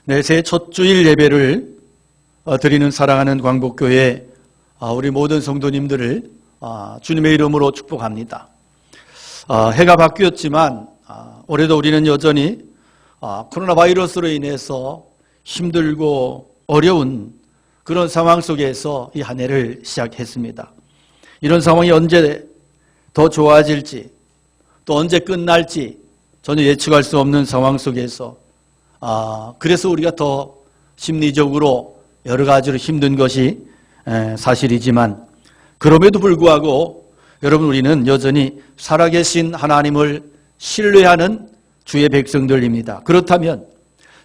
네, 새해 첫 주일 예배를 드리는 사랑하는 광복교회 우리 모든 성도님들을 주님의 이름으로 축복합니다. 해가 바뀌었지만 올해도 우리는 여전히 코로나 바이러스로 인해서 힘들고 어려운 그런 상황 속에서 이 한 해를 시작했습니다. 이런 상황이 언제 더 좋아질지 또 언제 끝날지 전혀 예측할 수 없는 상황 속에서 그래서 우리가 더 심리적으로 여러 가지로 힘든 것이 사실이지만 그럼에도 불구하고 여러분 우리는 여전히 살아계신 하나님을 신뢰하는 주의 백성들입니다. 그렇다면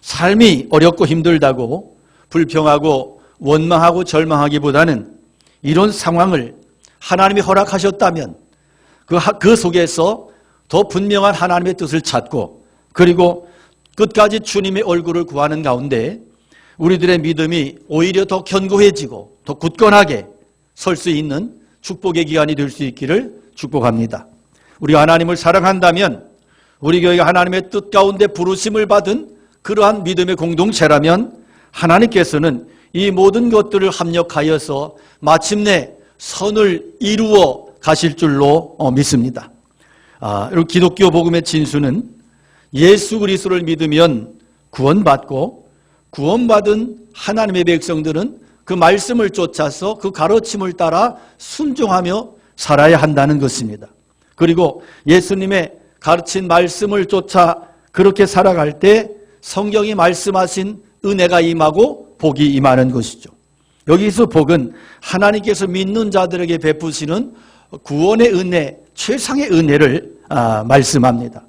삶이 어렵고 힘들다고 불평하고 원망하고 절망하기보다는 이런 상황을 하나님이 허락하셨다면 그 속에서 더 분명한 하나님의 뜻을 찾고 그리고 끝까지 주님의 얼굴을 구하는 가운데 우리들의 믿음이 오히려 더 견고해지고 더 굳건하게 설 수 있는 축복의 기간이 될 수 있기를 축복합니다. 우리가 하나님을 사랑한다면 우리 교회가 하나님의 뜻 가운데 부르심을 받은 그러한 믿음의 공동체라면 하나님께서는 이 모든 것들을 합력하여서 마침내 선을 이루어 가실 줄로 믿습니다. 여러분 기독교 복음의 진수는 예수 그리스도를 믿으면 구원받고 구원받은 하나님의 백성들은 그 말씀을 쫓아서 그 가르침을 따라 순종하며 살아야 한다는 것입니다. 그리고 예수님의 가르친 말씀을 쫓아 그렇게 살아갈 때 성경이 말씀하신 은혜가 임하고 복이 임하는 것이죠. 여기서 복은 하나님께서 믿는 자들에게 베푸시는 구원의 은혜, 최상의 은혜를 말씀합니다.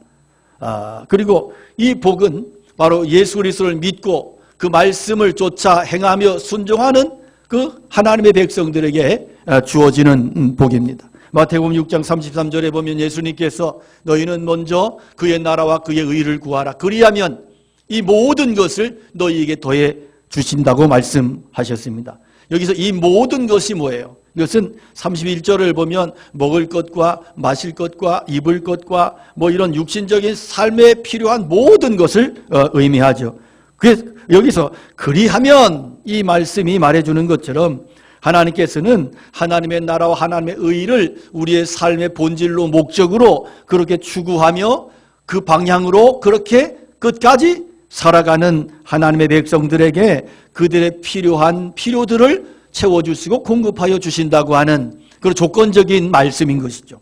그리고 이 복은 바로 예수 그리스도를 믿고 그 말씀을 쫓아 행하며 순종하는 그 하나님의 백성들에게 주어지는 복입니다. 마태복음 6장 33절에 보면 예수님께서 너희는 먼저 그의 나라와 그의 의를 구하라. 그리하면 이 모든 것을 너희에게 더해 주신다고 말씀하셨습니다. 여기서 이 모든 것이 뭐예요? 이것은 31절을 보면 먹을 것과 마실 것과 입을 것과 뭐 이런 육신적인 삶에 필요한 모든 것을 의미하죠. 그래서 여기서 그리하면 이 말씀이 말해주는 것처럼 하나님께서는 하나님의 나라와 하나님의 의를 우리의 삶의 본질로 목적으로 그렇게 추구하며 그 방향으로 그렇게 끝까지 살아가는 하나님의 백성들에게 그들의 필요한 필요들을 채워주시고 공급하여 주신다고 하는 그런 조건적인 말씀인 것이죠.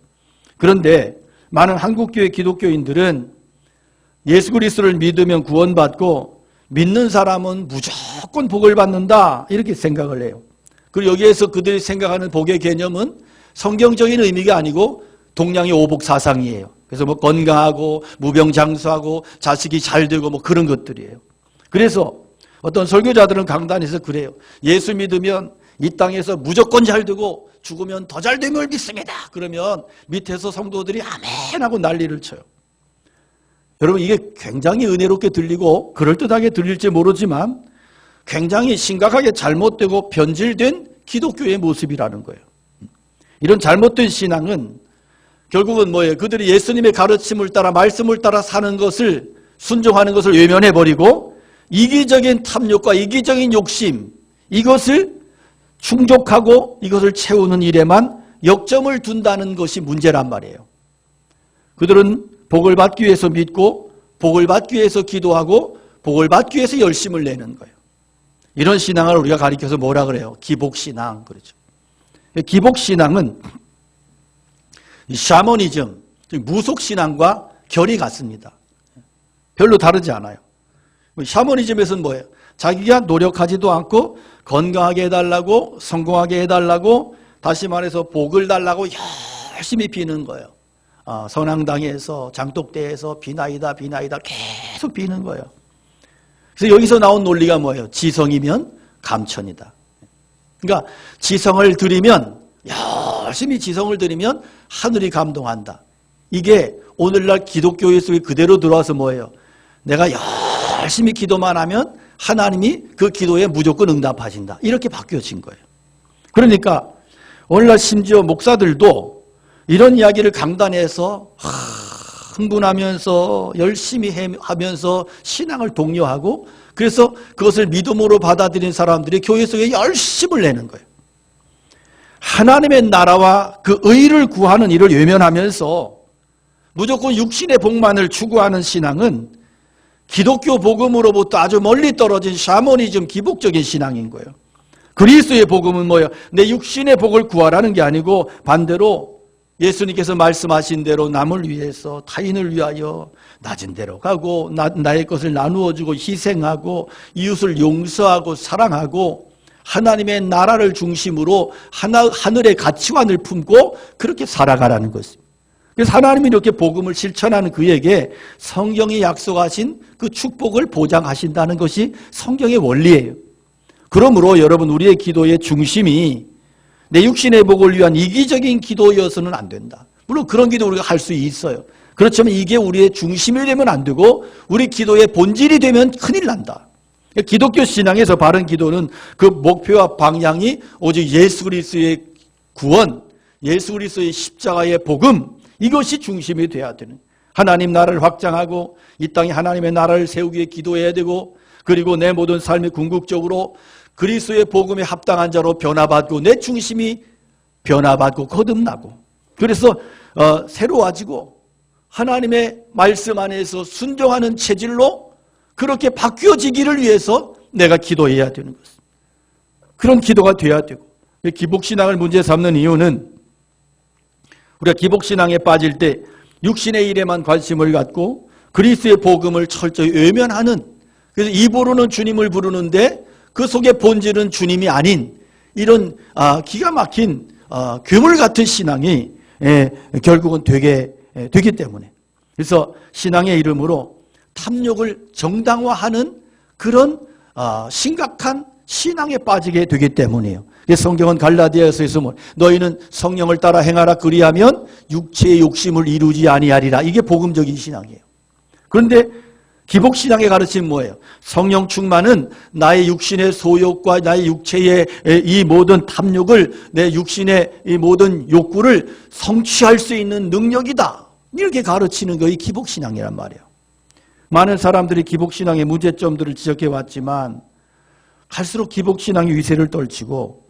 그런데 많은 한국교회 기독교인들은 예수 그리스도를 믿으면 구원받고 믿는 사람은 무조건 복을 받는다 이렇게 생각을 해요. 그리고 여기에서 그들이 생각하는 복의 개념은 성경적인 의미가 아니고 동양의 오복 사상이에요. 그래서 뭐 건강하고 무병장수하고 자식이 잘 되고 뭐 그런 것들이에요. 그래서 어떤 설교자들은 강단에서 그래요. 예수 믿으면 이 땅에서 무조건 잘 되고 죽으면 더 잘 됨을 믿습니다. 그러면 밑에서 성도들이 아멘 하고 난리를 쳐요. 여러분 이게 굉장히 은혜롭게 들리고 그럴듯하게 들릴지 모르지만 굉장히 심각하게 잘못되고 변질된 기독교의 모습이라는 거예요. 이런 잘못된 신앙은 결국은 뭐예요? 그들이 예수님의 가르침을 따라 말씀을 따라 사는 것을 순종하는 것을 외면해버리고 이기적인 탐욕과 이기적인 욕심 이것을 충족하고 이것을 채우는 일에만 역점을 둔다는 것이 문제란 말이에요. 그들은 복을 받기 위해서 믿고 복을 받기 위해서 기도하고 복을 받기 위해서 열심을 내는 거예요. 이런 신앙을 우리가 가리켜서 뭐라 그래요? 기복신앙 그렇죠. 기복신앙은 샤머니즘, 무속신앙과 결이 같습니다. 별로 다르지 않아요. 샤머니즘에서는 뭐예요? 자기가 노력하지도 않고 건강하게 해달라고 성공하게 해달라고 다시 말해서 복을 달라고 열심히 비는 거예요. 선앙당에서 장독대에서 비나이다 계속 비는 거예요. 그래서 여기서 나온 논리가 뭐예요? 지성이면 감천이다. 그러니까 지성을 드리면 열심히 지성을 드리면 하늘이 감동한다. 이게 오늘날 기독교의 속에 그대로 들어와서 뭐예요? 내가 열심히 기도만 하면 하나님이 그 기도에 무조건 응답하신다. 이렇게 바뀌어진 거예요. 그러니까 오늘날 심지어 목사들도 이런 이야기를 강단에서 흥분하면서 열심히 하면서 신앙을 독려하고 그래서 그것을 믿음으로 받아들인 사람들이 교회 속에 열심을 내는 거예요. 하나님의 나라와 그 의를 구하는 일을 외면하면서 무조건 육신의 복만을 추구하는 신앙은 기독교 복음으로부터 아주 멀리 떨어진 샤머니즘 기복적인 신앙인 거예요. 그리스도의 복음은 뭐예요? 내 육신의 복을 구하라는 게 아니고 반대로 예수님께서 말씀하신 대로 남을 위해서 타인을 위하여 낮은 데로 가고 나의 것을 나누어 주고 희생하고 이웃을 용서하고 사랑하고 하나님의 나라를 중심으로 하늘의 가치관을 품고 그렇게 살아가라는 것입니다. 그래서 하나님이 이렇게 복음을 실천하는 그에게 성경이 약속하신 그 축복을 보장하신다는 것이 성경의 원리예요. 그러므로 여러분, 우리의 기도의 중심이 내 육신의 복을 위한 이기적인 기도여서는 안 된다. 물론 그런 기도 우리가 할 수 있어요. 그렇지만 이게 우리의 중심이 되면 안 되고 우리 기도의 본질이 되면 큰일 난다. 기독교 신앙에서 바른 기도는 그 목표와 방향이 오직 예수 그리스도의 구원, 예수 그리스도의 십자가의 복음, 이것이 중심이 돼야 되는, 하나님 나라를 확장하고 이 땅에 하나님의 나라를 세우기 위해 기도해야 되고, 그리고 내 모든 삶이 궁극적으로 그리스도의 복음에 합당한 자로 변화받고 내 중심이 변화받고 거듭나고, 그래서 새로워지고 하나님의 말씀 안에서 순종하는 체질로 그렇게 바뀌어지기를 위해서 내가 기도해야 되는 것입니다. 그런 기도가 돼야 되고, 기복신앙을 문제 삼는 이유는 우리가 기복신앙에 빠질 때 육신의 일에만 관심을 갖고 그리스도의 복음을 철저히 외면하는, 그래서 입으로는 주님을 부르는데 그 속의 본질은 주님이 아닌 이런 기가 막힌 괴물 같은 신앙이 결국은 되기 때문에, 그래서 신앙의 이름으로 탐욕을 정당화하는 그런 심각한 신앙에 빠지게 되기 때문이에요. 성경은 갈라디아서에서 너희는 성령을 따라 행하라 그리하면 육체의 욕심을 이루지 아니하리라, 이게 복음적인 신앙이에요. 그런데 기복신앙의 가르침은 뭐예요? 성령 충만은 나의 육신의 소욕과 나의 육체의 이 모든 탐욕을, 내 육신의 이 모든 욕구를 성취할 수 있는 능력이다, 이렇게 가르치는 것이 기복신앙이란 말이에요. 많은 사람들이 기복신앙의 문제점들을 지적해 왔지만 갈수록 기복신앙이 위세를 떨치고,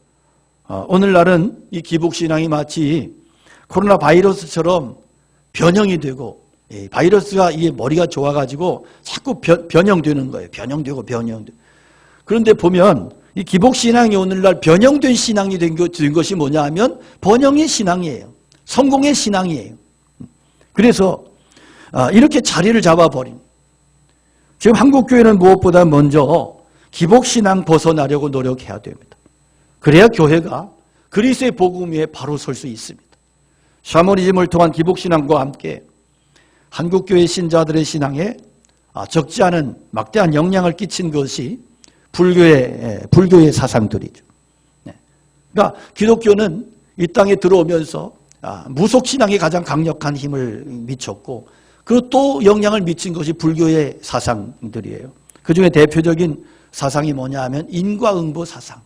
오늘날은 이 기복신앙이 마치 코로나 바이러스처럼 변형이 되고, 바이러스가 이 머리가 좋아가지고 자꾸 변형되는 거예요. 변형되고. 그런데 보면 이 기복신앙이 오늘날 변형된 신앙이 된 것이 뭐냐 하면 번영의 신앙이에요. 성공의 신앙이에요. 그래서 이렇게 자리를 잡아버린, 지금 한국교회는 무엇보다 먼저 기복신앙 벗어나려고 노력해야 됩니다. 그래야 교회가 그리스도의 복음 위에 바로 설 수 있습니다. 샤머니즘을 통한 기복신앙과 함께 한국교회 신자들의 신앙에 적지 않은 막대한 영향을 끼친 것이 불교의 사상들이죠. 그러니까 기독교는 이 땅에 들어오면서 무속신앙이 가장 강력한 힘을 미쳤고, 그리고 또 영향을 미친 것이 불교의 사상들이에요. 그 중에 대표적인 사상이 뭐냐 하면 인과응보 사상.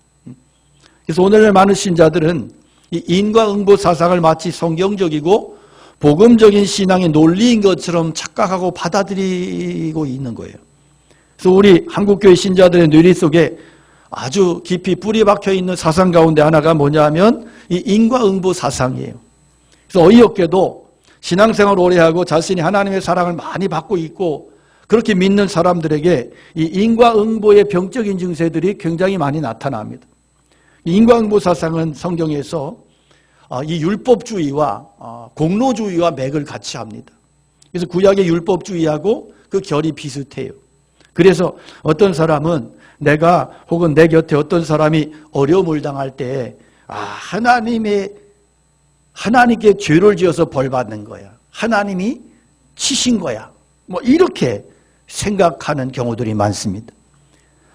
그래서 오늘날 많은 신자들은 이 인과응보 사상을 마치 성경적이고 복음적인 신앙의 논리인 것처럼 착각하고 받아들이고 있는 거예요. 그래서 우리 한국교회 신자들의 뇌리 속에 아주 깊이 뿌리 박혀 있는 사상 가운데 하나가 뭐냐 하면 이 인과응보 사상이에요. 그래서 어이없게도 신앙생활을 오래 하고 자신이 하나님의 사랑을 많이 받고 있고 그렇게 믿는 사람들에게 이 인과응보의 병적인 증세들이 굉장히 많이 나타납니다. 인과응보 사상은 성경에서 이 율법주의와 공로주의와 맥을 같이 합니다. 그래서 구약의 율법주의하고 그 결이 비슷해요. 그래서 어떤 사람은 내가 혹은 내 곁에 어떤 사람이 어려움을 당할 때 하나님께 죄를 지어서 벌 받는 거야, 하나님이 치신 거야, 뭐 이렇게 생각하는 경우들이 많습니다.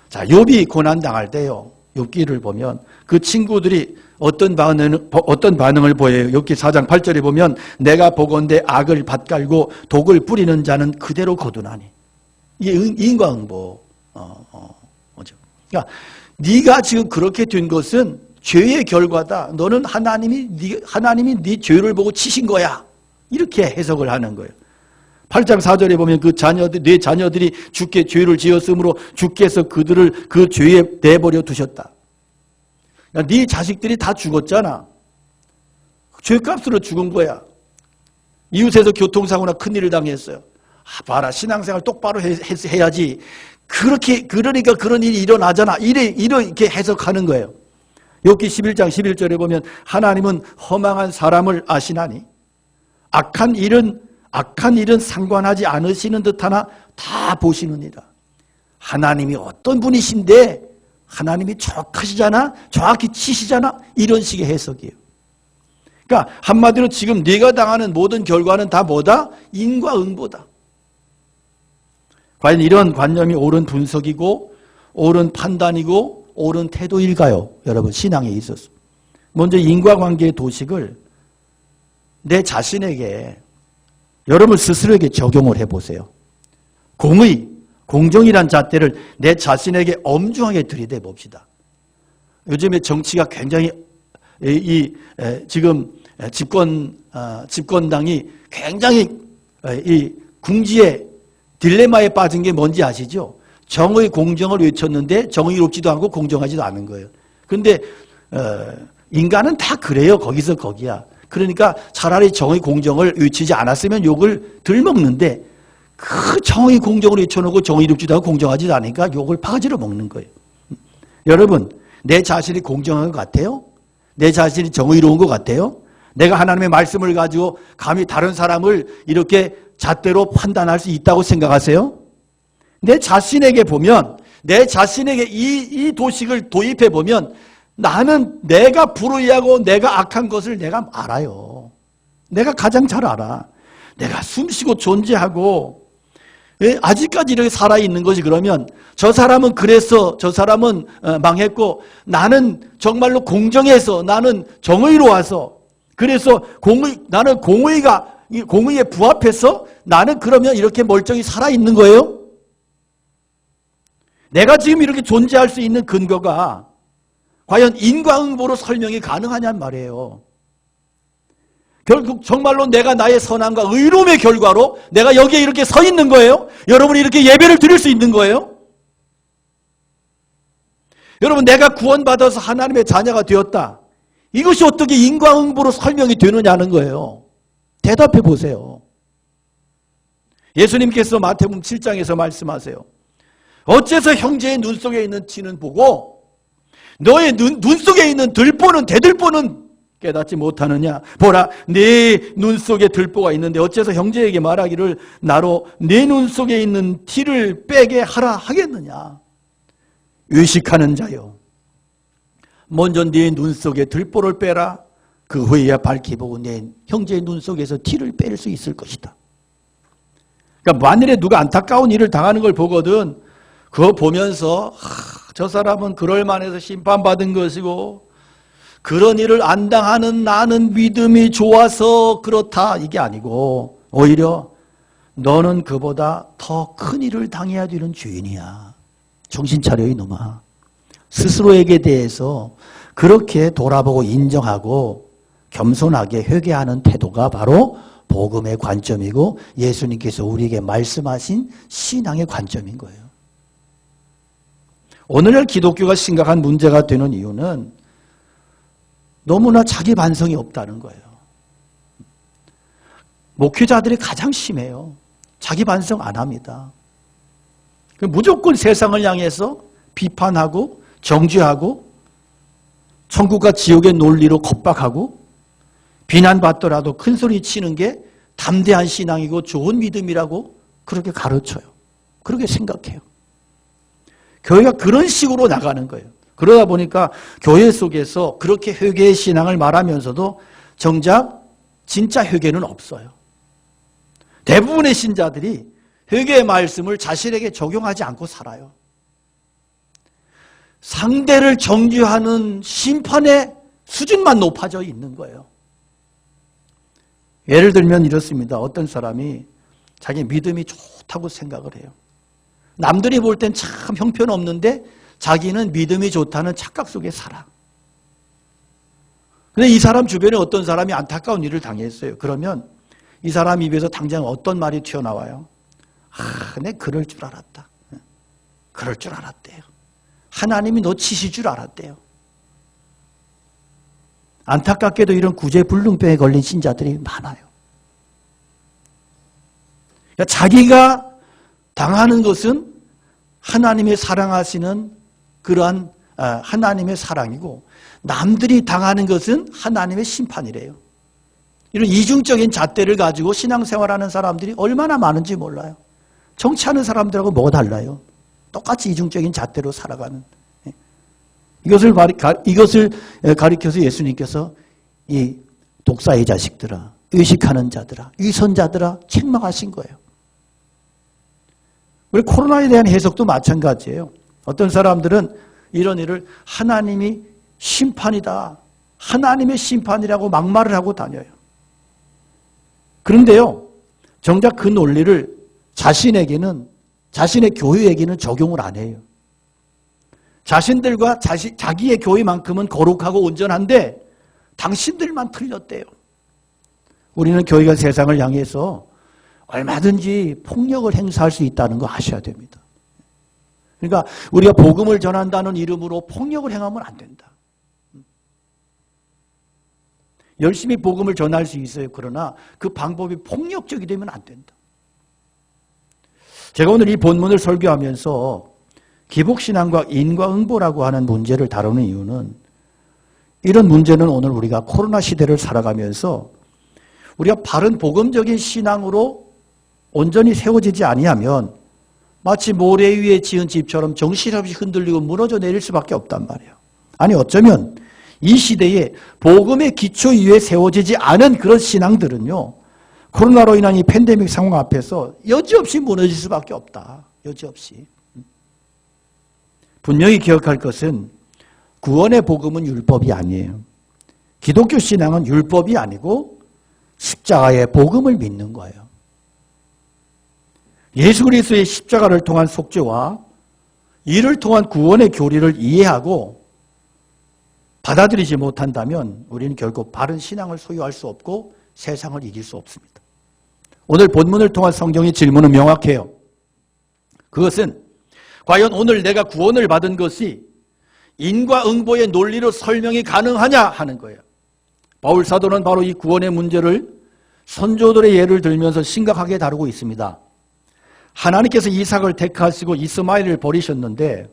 자, 욥이 고난 당할 때요, 욥기를 보면 그 친구들이 어떤 반응을 보여요. 욥기 4장 8절에 보면 내가 보건대 악을 밭갈고 독을 뿌리는 자는 그대로 거두나니, 이게 인과응보. 그러니까 네가 지금 그렇게 된 것은 죄의 결과다. 너는 하나님이 네 죄를 보고 치신 거야. 이렇게 해석을 하는 거예요. 8장 4절에 보면 그 자녀들, 네 자녀들이 주께 죄를 지었으므로 주께서 그들을 그 죄에 내버려 두셨다. 야, 네 자식들이 다 죽었잖아. 죄값으로 죽은 거야. 이웃에서 교통사고나 큰일을 당했어요. 봐라, 신앙생활 똑바로 해야지. 그러니까 그런 일이 일어나잖아. 이렇게 해석하는 거예요. 욥기 11장 11절에 보면 하나님은 허망한 사람을 아시나니 악한 일은 상관하지 않으시는 듯하나 다 보시느니라. 하나님이 어떤 분이신데 하나님이 정확하시잖아, 정확히 치시잖아, 이런 식의 해석이에요. 그러니까 한마디로 지금 네가 당하는 모든 결과는 다 뭐다? 인과응보다. 과연 이런 관념이 옳은 분석이고 옳은 판단이고 옳은 태도일까요? 여러분, 신앙에 있어서. 먼저 인과관계의 도식을 내 자신에게, 여러분 스스로에게 적용을 해보세요. 공의, 공정이란 잣대를 내 자신에게 엄중하게 들이대 봅시다. 요즘에 정치가 굉장히 지금 집권당이 굉장히 이 궁지에 딜레마에 빠진 게 뭔지 아시죠? 정의, 공정을 외쳤는데 정의롭지도 않고 공정하지도 않은 거예요. 그런데 인간은 다 그래요. 거기서 거기야. 그러니까 차라리 정의, 공정을 외치지 않았으면 욕을 덜 먹는데 그 정의, 공정을 외쳐놓고 정의롭지도 않고 공정하지도 않으니까 욕을 바가지로 먹는 거예요. 여러분, 내 자신이 공정한 것 같아요? 내 자신이 정의로운 것 같아요? 내가 하나님의 말씀을 가지고 감히 다른 사람을 이렇게 잣대로 판단할 수 있다고 생각하세요? 내 자신에게 보면, 내 자신에게 이 도식을 도입해 보면 나는 내가 불의하고 내가 악한 것을 내가 알아요. 내가 가장 잘 알아. 내가 숨쉬고 존재하고 아직까지 이렇게 살아있는 것이, 그러면 저 사람은 그래서 저 사람은 망했고 나는 정말로 공정해서, 나는 정의로워서, 그래서 나는 공의에 부합해서 나는 그러면 이렇게 멀쩡히 살아있는 거예요? 내가 지금 이렇게 존재할 수 있는 근거가 과연 인과응보로 설명이 가능하냔 말이에요. 결국 정말로 내가 나의 선함과 의로움의 결과로 내가 여기에 이렇게 서 있는 거예요? 여러분이 이렇게 예배를 드릴 수 있는 거예요? 여러분, 내가 구원받아서 하나님의 자녀가 되었다. 이것이 어떻게 인과응보로 설명이 되느냐는 거예요. 대답해 보세요. 예수님께서 마태복음 7장에서 말씀하세요. 어째서 형제의 눈 속에 있는 티는 보고 너의 눈 속에 있는 들보는, 대들보는 깨닫지 못하느냐? 보라, 네 눈 속에 들보가 있는데 어째서 형제에게 말하기를 나로 네 눈 속에 있는 티를 빼게 하라 하겠느냐? 의식하는 자요, 먼저 네 눈 속에 들보를 빼라. 그 후에야 밝히 보고 내 형제의 눈 속에서 티를 뺄 수 있을 것이다. 그러니까 만일에 누가 안타까운 일을 당하는 걸 보거든, 그거 보면서 저 사람은 그럴 만해서 심판받은 것이고 그런 일을 안 당하는 나는 믿음이 좋아서 그렇다, 이게 아니고 오히려 너는 그보다 더 큰 일을 당해야 되는 죄인이야. 정신 차려 이놈아. 스스로에게 대해서 그렇게 돌아보고 인정하고 겸손하게 회개하는 태도가 바로 복음의 관점이고 예수님께서 우리에게 말씀하신 신앙의 관점인 거예요. 오늘날 기독교가 심각한 문제가 되는 이유는 너무나 자기 반성이 없다는 거예요. 목회자들이 가장 심해요. 자기 반성 안 합니다. 무조건 세상을 향해서 비판하고 정죄하고 천국과 지옥의 논리로 겁박하고 비난받더라도 큰 소리 치는 게 담대한 신앙이고 좋은 믿음이라고 그렇게 가르쳐요. 그렇게 생각해요. 교회가 그런 식으로 나가는 거예요. 그러다 보니까 교회 속에서 그렇게 회개의 신앙을 말하면서도 정작 진짜 회개는 없어요. 대부분의 신자들이 회개의 말씀을 자신에게 적용하지 않고 살아요. 상대를 정죄하는 심판의 수준만 높아져 있는 거예요. 예를 들면 이렇습니다. 어떤 사람이 자기 믿음이 좋다고 생각을 해요. 남들이 볼 땐 참 형편없는데 자기는 믿음이 좋다는 착각 속에 살아. 근데 이 사람 주변에 어떤 사람이 안타까운 일을 당했어요. 그러면 이 사람 입에서 당장 어떤 말이 튀어나와요? 내 그럴 줄 알았다. 그럴 줄 알았대요. 하나님이 너 치실 줄 알았대요. 안타깝게도 이런 구제불능병에 걸린 신자들이 많아요. 그러니까 자기가 당하는 것은 하나님의 사랑하시는 그러한 하나님의 사랑이고 남들이 당하는 것은 하나님의 심판이래요. 이런 이중적인 잣대를 가지고 신앙생활하는 사람들이 얼마나 많은지 몰라요. 정치하는 사람들하고 뭐가 달라요? 똑같이 이중적인 잣대로 살아가는. 이것을 가리켜서 예수님께서 이 독사의 자식들아, 의식하는 자들아, 위선자들아 책망하신 거예요. 우리 코로나에 대한 해석도 마찬가지예요. 어떤 사람들은 이런 일을 하나님이 심판이다, 하나님의 심판이라고 막말을 하고 다녀요. 그런데요, 정작 그 논리를 자신에게는, 자신의 교회에게는 적용을 안 해요. 자신들과 자기의 교회만큼은 거룩하고 온전한데 당신들만 틀렸대요. 우리는 교회가 세상을 향해서 얼마든지 폭력을 행사할 수 있다는 거 아셔야 됩니다. 그러니까 우리가 복음을 전한다는 이름으로 폭력을 행하면 안 된다. 열심히 복음을 전할 수 있어요. 그러나 그 방법이 폭력적이 되면 안 된다. 제가 오늘 이 본문을 설교하면서 기복신앙과 인과응보라고 하는 문제를 다루는 이유는, 이런 문제는 오늘 우리가 코로나 시대를 살아가면서 우리가 바른 복음적인 신앙으로 온전히 세워지지 아니하면 마치 모래 위에 지은 집처럼 정신없이 흔들리고 무너져 내릴 수밖에 없단 말이에요. 아니 어쩌면 이 시대에 복음의 기초 위에 세워지지 않은 그런 신앙들은요, 코로나로 인한 이 팬데믹 상황 앞에서 여지없이 무너질 수밖에 없다. 여지없이. 분명히 기억할 것은 구원의 복음은 율법이 아니에요. 기독교 신앙은 율법이 아니고 십자가의 복음을 믿는 거예요. 예수 그리스도의 십자가를 통한 속죄와 이를 통한 구원의 교리를 이해하고 받아들이지 못한다면 우리는 결국 바른 신앙을 소유할 수 없고 세상을 이길 수 없습니다. 오늘 본문을 통한 성경의 질문은 명확해요. 그것은 과연 오늘 내가 구원을 받은 것이 인과응보의 논리로 설명이 가능하냐 하는 거예요. 바울 사도는 바로 이 구원의 문제를 선조들의 예를 들면서 심각하게 다루고 있습니다. 하나님께서 이삭을 택하시고 이스마엘을 버리셨는데,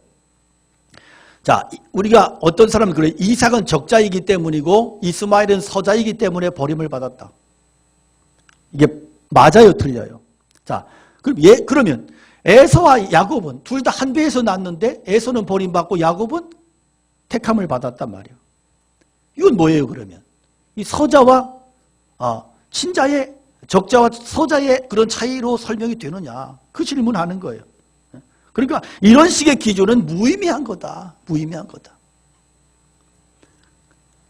자, 우리가 어떤 사람은 그래요. 이삭은 적자이기 때문이고 이스마엘은 서자이기 때문에 버림을 받았다. 이게 맞아요, 틀려요? 자, 그러면 에서와 야곱은 둘 다 한 배에서 낳았는데 에서는 버림받고 야곱은 택함을 받았단 말이에요. 이건 뭐예요, 그러면? 이 서자와 친자의, 적자와 서자의 그런 차이로 설명이 되느냐? 그 질문하는 거예요. 그러니까 이런 식의 기준은 무의미한 거다. 무의미한 거다.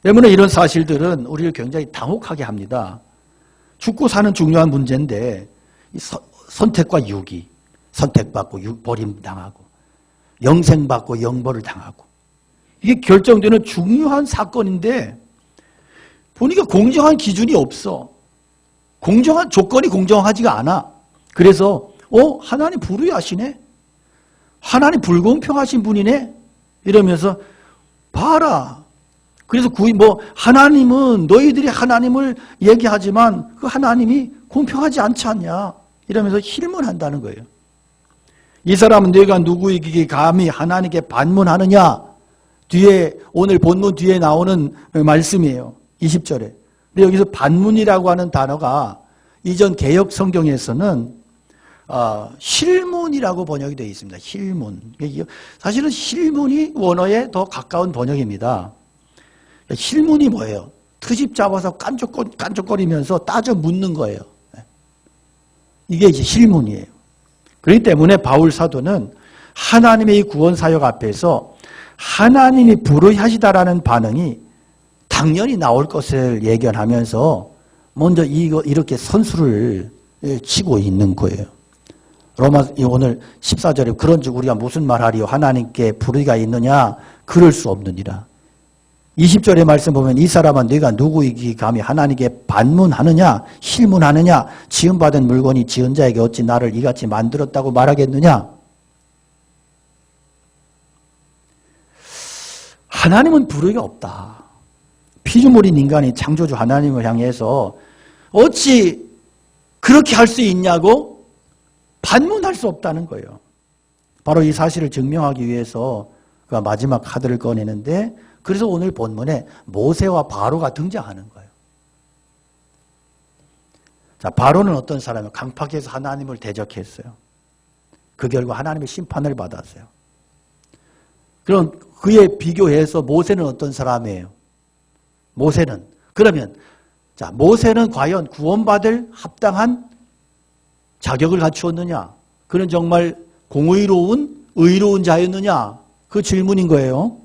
때문에 이런 사실들은 우리를 굉장히 당혹하게 합니다. 죽고 사는 중요한 문제인데 선택과 유기, 선택받고 버림당하고 영생받고 영벌을 당하고, 이게 결정되는 중요한 사건인데 보니까 공정한 기준이 없어. 공정한 조건이 공정하지가 않아. 그래서 하나님 불의하시네, 하나님 불공평하신 분이네 이러면서 봐라. 그래서 하나님은, 너희들이 하나님을 얘기하지만 그 하나님이 공평하지 않지 않냐 이러면서 힐문한다는 거예요. 이 사람은 내가 누구이기에 감히 하나님께 반문하느냐? 뒤에, 오늘 본문 뒤에 나오는 말씀이에요. 20절에. 근데 여기서 반문이라고 하는 단어가 이전 개역 성경에서는 힐문이라고 번역이 되어 있습니다. 힐문. 사실은 힐문이 원어에 더 가까운 번역입니다. 힐문이 뭐예요? 트집 잡아서 깐족거리면서 따져 묻는 거예요. 이게 이제 힐문이에요. 그렇기 때문에 바울 사도는 하나님의 구원 사역 앞에서 하나님이 불의하시다라는 반응이 당연히 나올 것을 예견하면서 먼저 이렇게 선수를 치고 있는 거예요. 오늘 14절에 그런즉 우리가 무슨 말하리요? 하나님께 불의가 있느냐? 그럴 수 없느니라. 20절의 말씀 보면 이 사람아 네가 누구이기 감히 하나님께 반문하느냐 실문하느냐 지음받은 물건이 지은 자에게 어찌 나를 이같이 만들었다고 말하겠느냐. 하나님은 부르기가 없다. 피조물인 인간이 창조주 하나님을 향해서 어찌 그렇게 할 수 있냐고 반문할 수 없다는 거예요. 바로 이 사실을 증명하기 위해서 그가 마지막 카드를 꺼내는데 그래서 오늘 본문에 모세와 바로가 등장하는 거예요. 자, 바로는 어떤 사람이에요? 강팍해서 하나님을 대적했어요. 그 결과 하나님의 심판을 받았어요. 그럼 그에 비교해서 모세는 어떤 사람이에요? 모세는 그러면 자, 모세는 과연 구원받을 합당한 자격을 갖추었느냐? 그는 정말 공의로운 의로운 자였느냐? 그 질문인 거예요.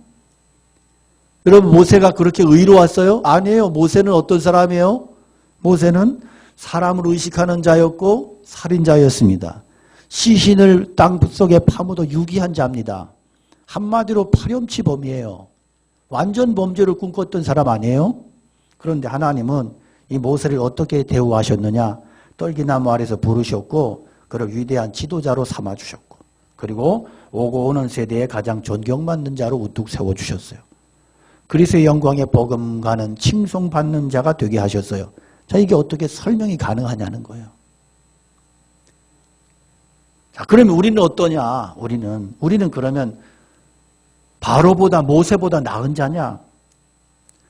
여러분 모세가 그렇게 의로웠어요? 아니에요. 모세는 어떤 사람이에요? 모세는 사람을 의식하는 자였고 살인자였습니다. 시신을 땅속에 파묻어 유기한 자입니다. 한마디로 파렴치범이에요. 완전 범죄를 꿈꿨던 사람 아니에요? 그런데 하나님은 이 모세를 어떻게 대우하셨느냐? 떨기나무 아래서 부르셨고 그를 위대한 지도자로 삼아주셨고 그리고 오고 오는 세대에 가장 존경받는 자로 우뚝 세워주셨어요. 그리스도의 영광에 버금가는 칭송받는 자가 되게 하셨어요. 자, 이게 어떻게 설명이 가능하냐는 거예요. 자, 그러면 우리는 어떠냐? 우리는 그러면 바로보다 모세보다 나은 자냐?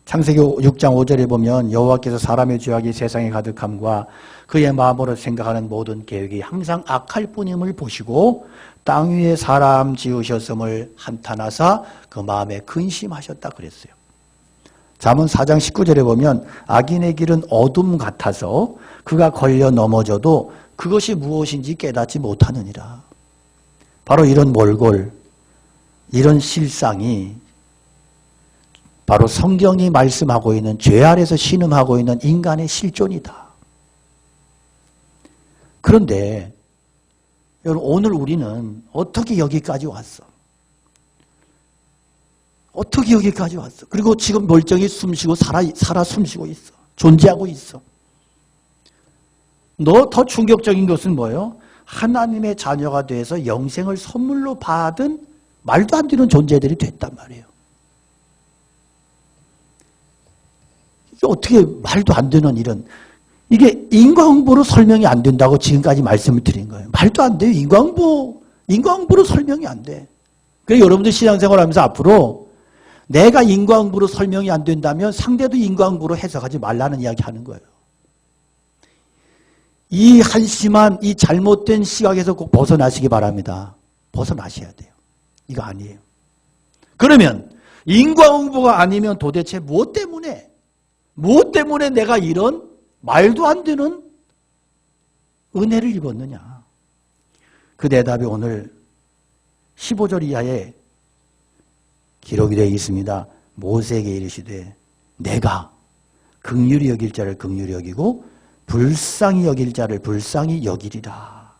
창세기 6장 5절에 보면 여호와께서 사람의 죄악이 세상에 가득함과 그의 마음으로 생각하는 모든 계획이 항상 악할 뿐임을 보시고 땅 위에 사람 지으셨음을 한탄하사 그 마음에 근심하셨다 그랬어요. 잠언 4장 19절에 보면 악인의 길은 어둠 같아서 그가 걸려 넘어져도 그것이 무엇인지 깨닫지 못하느니라. 바로 이런 몰골, 이런 실상이 바로 성경이 말씀하고 있는 죄 아래서 신음하고 있는 인간의 실존이다. 그런데 여러분 오늘 우리는 어떻게 여기까지 왔어? 어떻게 여기까지 왔어? 그리고 지금 멀쩡히 숨쉬고 살아 숨쉬고 있어. 존재하고 있어. 더 충격적인 것은 뭐예요? 하나님의 자녀가 돼서 영생을 선물로 받은 말도 안 되는 존재들이 됐단 말이에요. 이게 어떻게 말도 안 되는 이런 이게 인과응보로 설명이 안 된다고 지금까지 말씀을 드린 거예요. 말도 안 돼요. 인과응보로 설명이 안 돼. 그래서 여러분들 신앙생활 하면서 앞으로 내가 인과응보로 설명이 안 된다면 상대도 인과응보로 해석하지 말라는 이야기 하는 거예요. 이 한심한 이 잘못된 시각에서 꼭 벗어나시기 바랍니다. 벗어나셔야 돼요. 이거 아니에요. 그러면 인과응보가 아니면 도대체 무엇 때문에 내가 이런 말도 안 되는 은혜를 입었느냐? 그 대답이 오늘 15절 이하에 기록이 되어 있습니다. 모세에게 이르시되 내가 긍휼히 여길 자를 긍휼히 여기고 불쌍히 여길 자를 불쌍히 여기리라.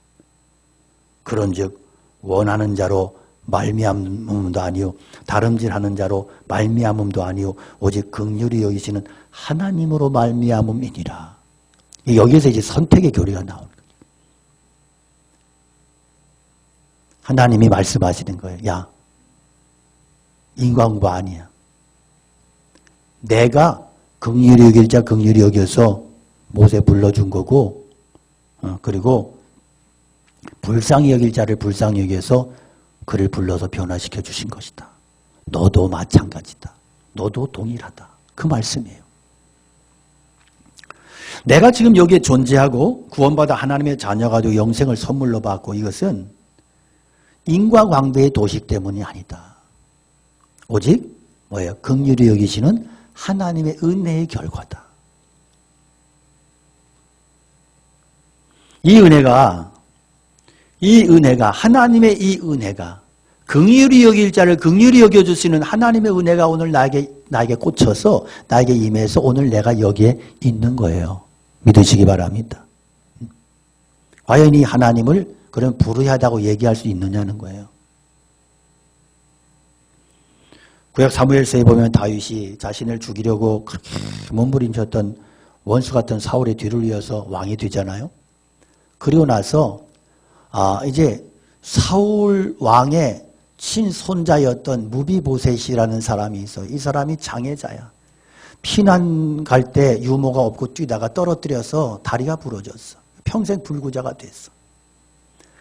그런즉 원하는 자로 말미암음도 아니요 다름질하는 자로 말미암음도 아니요 오직 긍휼히 여기시는 하나님으로 말미암음이니라. 여기에서 이제 선택의 교리가 나오는 거예요. 하나님이 말씀하시는 거예요. 야, 인과응보 아니야. 내가 긍휼히 여길 자 긍휼히 여겨서 모세 불러준 거고 그리고 불쌍히 여길 자를 불쌍히 여겨서 그를 불러서 변화시켜 주신 것이다. 너도 마찬가지다. 너도 동일하다. 그 말씀이에요. 내가 지금 여기에 존재하고 구원받아 하나님의 자녀가 되고 영생을 선물로 받고 이것은 인과광대의 도식 때문이 아니다. 오직 뭐예요? 긍휼히 여기시는 하나님의 은혜의 결과다. 이 은혜가 하나님의 이 은혜가 긍휼히 여길 자를 긍휼히 여겨주시는 하나님의 은혜가 오늘 나에게 꽂혀서 나에게 임해서 오늘 내가 여기에 있는 거예요. 믿으시기 바랍니다. 과연 이 하나님을 그럼 불의하다고 얘기할 수 있느냐는 거예요. 구약 사무엘서에 보면 다윗이 자신을 죽이려고 그렇게 몸부림쳤던 원수 같은 사울의 뒤를 이어서 왕이 되잖아요. 그리고 나서 이제 사울 왕의 친손자였던 무비보셋이라는 사람이 있어. 이 사람이 장애자야. 피난 갈 때 유모가 없고 뛰다가 떨어뜨려서 다리가 부러졌어. 평생 불구자가 됐어.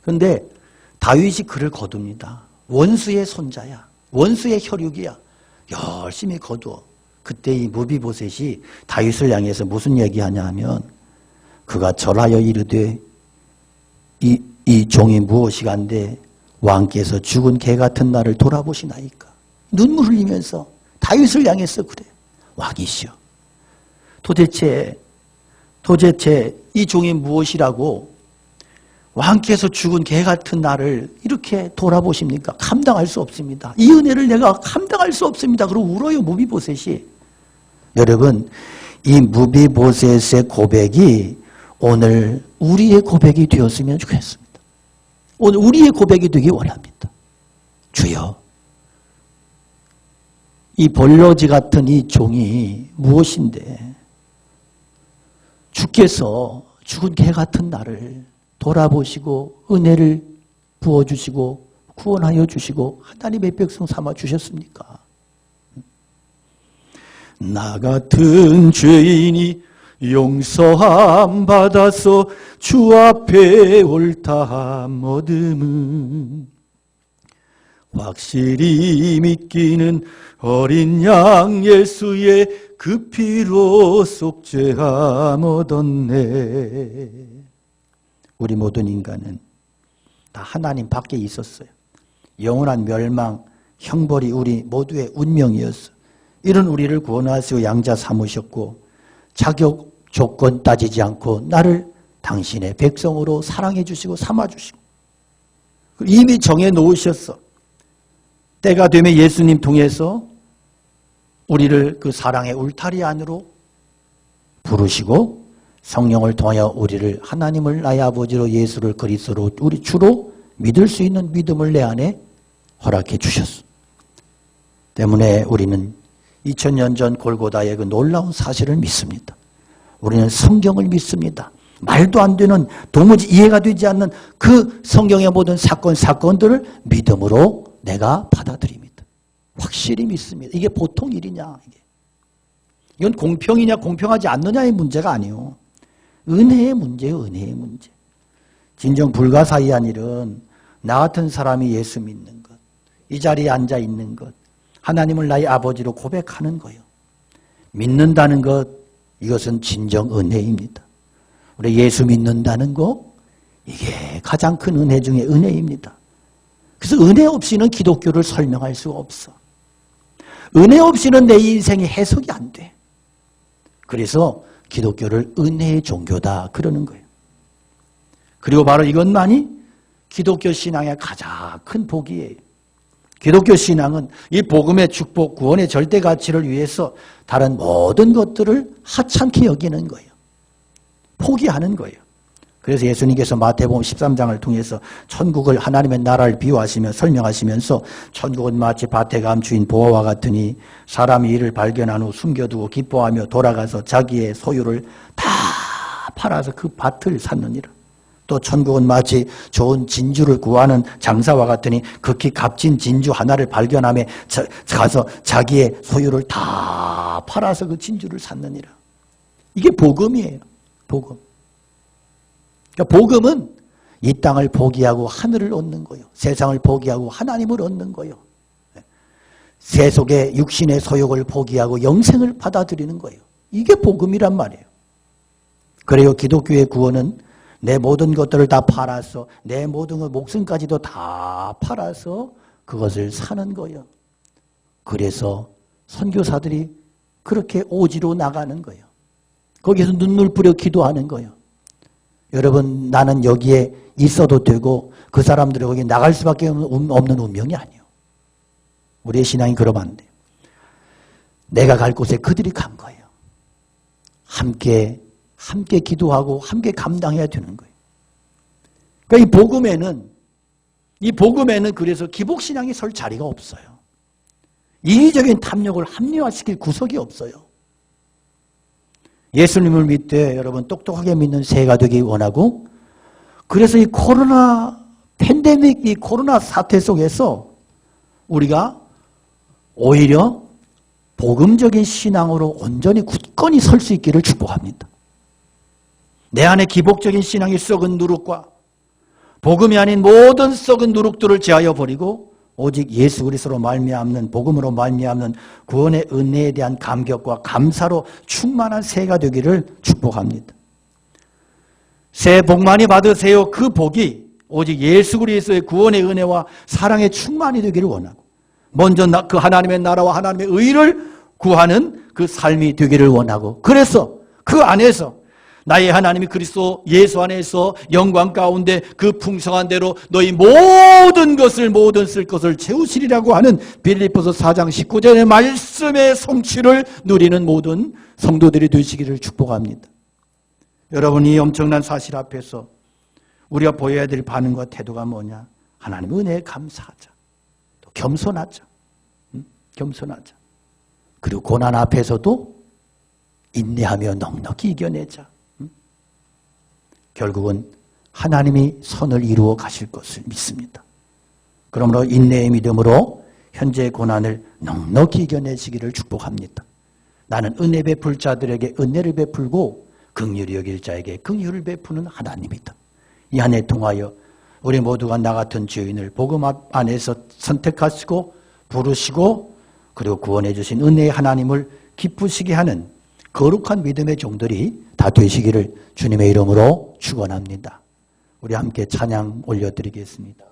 그런데 다윗이 그를 거둡니다. 원수의 손자야. 원수의 혈육이야. 열심히 거두어. 그때 이 무비보셋이 다윗을 향해서 무슨 얘기하냐 하면 그가 절하여 이르되 이 종이 무엇이간데 왕께서 죽은 개 같은 나를 돌아보시나이까. 눈물 흘리면서 다윗을 향해서 그래. 왕이시여. 도대체 이 종이 무엇이라고 왕께서 죽은 개 같은 나를 이렇게 돌아보십니까? 감당할 수 없습니다. 이 은혜를 내가 감당할 수 없습니다. 그러고 울어요, 무비보셋이. 여러분, 이 무비보셋의 고백이 오늘 우리의 고백이 되었으면 좋겠습니다. 오늘 우리의 고백이 되기 원합니다. 주여, 이 벌러지 같은 이 종이 무엇인데 주께서 죽은 개 같은 나를 돌아보시고 은혜를 부어주시고 구원하여 주시고 하나님의 백성 삼아 주셨습니까? 나 같은 죄인이 용서함 받아서 주 앞에 옳다함 얻음은 확실히 믿기는 어린 양 예수의 그 피로 속죄함 얻었네. 우리 모든 인간은 다 하나님 밖에 있었어요. 영원한 멸망, 형벌이 우리 모두의 운명이었어. 이런 우리를 구원하시고 양자 삼으셨고 자격 조건 따지지 않고 나를 당신의 백성으로 사랑해 주시고 삼아 주시고 이미 정해 놓으셨어. 때가 되면 예수님 통해서 우리를 그 사랑의 울타리 안으로 부르시고 성령을 통하여 우리를 하나님을 나의 아버지로 예수를 그리스도로 우리 주로 믿을 수 있는 믿음을 내 안에 허락해 주셨어. 때문에 우리는 2000년 전 골고다의 그 놀라운 사실을 믿습니다. 우리는 성경을 믿습니다. 말도 안 되는 도무지 이해가 되지 않는 그 성경의 모든 사건들을 믿음으로 내가 받아들입니다. 확실히 믿습니다. 이게 보통 일이냐? 이건 공평이냐 공평하지 않느냐의 문제가 아니에요. 은혜의 문제예요. 은혜의 문제. 진정 불가사의한 일은 나 같은 사람이 예수 믿는 것, 이 자리에 앉아 있는 것, 하나님을 나의 아버지로 고백하는 거예요. 믿는다는 것, 이것은 진정 은혜입니다. 우리 예수 믿는다는 거, 이게 가장 큰 은혜 중에 은혜입니다. 그래서 은혜 없이는 기독교를 설명할 수가 없어. 은혜 없이는 내 인생이 해석이 안 돼. 그래서 기독교를 은혜의 종교다 그러는 거예요. 그리고 바로 이것만이 기독교 신앙의 가장 큰 복이에요. 기독교 신앙은 이 복음의 축복, 구원의 절대 가치를 위해서 다른 모든 것들을 하찮게 여기는 거예요. 포기하는 거예요. 그래서 예수님께서 마태복음 13장을 통해서 천국을 하나님의 나라를 비유하시며 설명하시면서 천국은 마치 밭에 감추인 보화와 같으니 사람이 이를 발견한 후 숨겨두고 기뻐하며 돌아가서 자기의 소유를 다 팔아서 그 밭을 샀느니라. 또 천국은 마치 좋은 진주를 구하는 장사와 같으니 극히 값진 진주 하나를 발견하며 가서 자기의 소유를 다 팔아서 그 진주를 샀느니라. 이게 복음이에요. 복음. 그러니까 복음은 이 땅을 포기하고 하늘을 얻는 거예요. 세상을 포기하고 하나님을 얻는 거예요. 세속의 육신의 소욕을 포기하고 영생을 받아들이는 거예요. 이게 복음이란 말이에요. 그래요. 기독교의 구원은 내 모든 것들을 다 팔아서 내 모든 것 목숨까지도 다 팔아서 그것을 사는 거예요. 그래서 선교사들이 그렇게 오지로 나가는 거예요. 거기서 눈물 뿌려 기도하는 거예요. 여러분, 나는 여기에 있어도 되고 그 사람들이 거기 나갈 수밖에 없는 운명이 아니에요. 우리의 신앙이 그러면 안 돼요. 내가 갈 곳에 그들이 간 거예요. 함께 기도하고 함께 감당해야 되는 거예요. 그러니까 이 복음에는 그래서 기복신앙이 설 자리가 없어요. 이기적인 탐욕을 합리화시킬 구석이 없어요. 예수님을 믿되 여러분 똑똑하게 믿는 새가 되기 원하고, 그래서 이 코로나 팬데믹, 이 코로나 사태 속에서 우리가 오히려 복음적인 신앙으로 온전히 굳건히 설 수 있기를 축복합니다. 내 안에 기복적인 신앙이 썩은 누룩과 복음이 아닌 모든 썩은 누룩들을 제하여 버리고 오직 예수 그리스도로 말미암는, 복음으로 말미암는 구원의 은혜에 대한 감격과 감사로 충만한 새가 되기를 축복합니다. 새해 복 많이 받으세요. 그 복이 오직 예수 그리스도의 구원의 은혜와 사랑의 충만이 되기를 원하고, 먼저 그 하나님의 나라와 하나님의 의를 구하는 그 삶이 되기를 원하고, 그래서 그 안에서 나의 하나님이 그리스도 예수 안에서 영광 가운데 그 풍성한 대로 너희 모든 쓸 것을 채우시리라고 하는 빌립보서 4장 19절의 말씀의 성취를 누리는 모든 성도들이 되시기를 축복합니다. 여러분이 엄청난 사실 앞에서 우리가 보여야 될 반응과 태도가 뭐냐? 하나님의 은혜에 감사하자. 또 겸손하자. 겸손하자. 그리고 고난 앞에서도 인내하며 넉넉히 이겨내자. 결국은 하나님이 선을 이루어 가실 것을 믿습니다. 그러므로 인내의 믿음으로 현재의 고난을 넉넉히 이겨내시기를 축복합니다. 나는 은혜 베풀 자들에게 은혜를 베풀고 긍휼히 여길 자에게 긍휼을 베푸는 하나님이다. 이 한 해 통하여 우리 모두가 나 같은 죄인을 복음 안에서 선택하시고 부르시고 그리고 구원해 주신 은혜의 하나님을 기쁘시게 하는 거룩한 믿음의 종들이 다 되시기를 주님의 이름으로 축원합니다. 우리 함께 찬양 올려드리겠습니다.